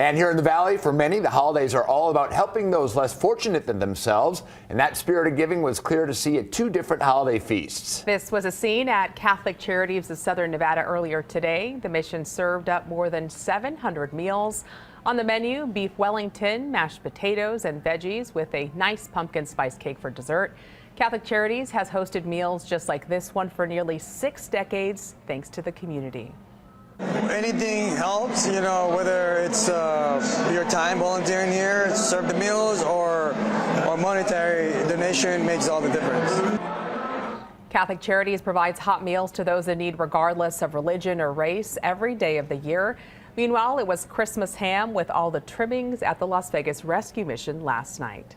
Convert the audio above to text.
And here in the Valley, for many, the holidays are all about helping those less fortunate than themselves. And that spirit of giving was clear to see at two different holiday feasts. This was a scene at Catholic Charities of Southern Nevada earlier today. The mission served up more than 700 meals. On the menu, beef Wellington, mashed potatoes and veggies with a nice pumpkin spice cake for dessert. Catholic Charities has hosted meals just like this one for nearly 6 decades, thanks to the community. Anything helps, whether it's your time volunteering here to serve the meals or monetary donation makes all the difference. Catholic Charities provides hot meals to those in need regardless of religion or race every day of the year. Meanwhile, it was Christmas ham with all the trimmings at the Las Vegas Rescue Mission last night.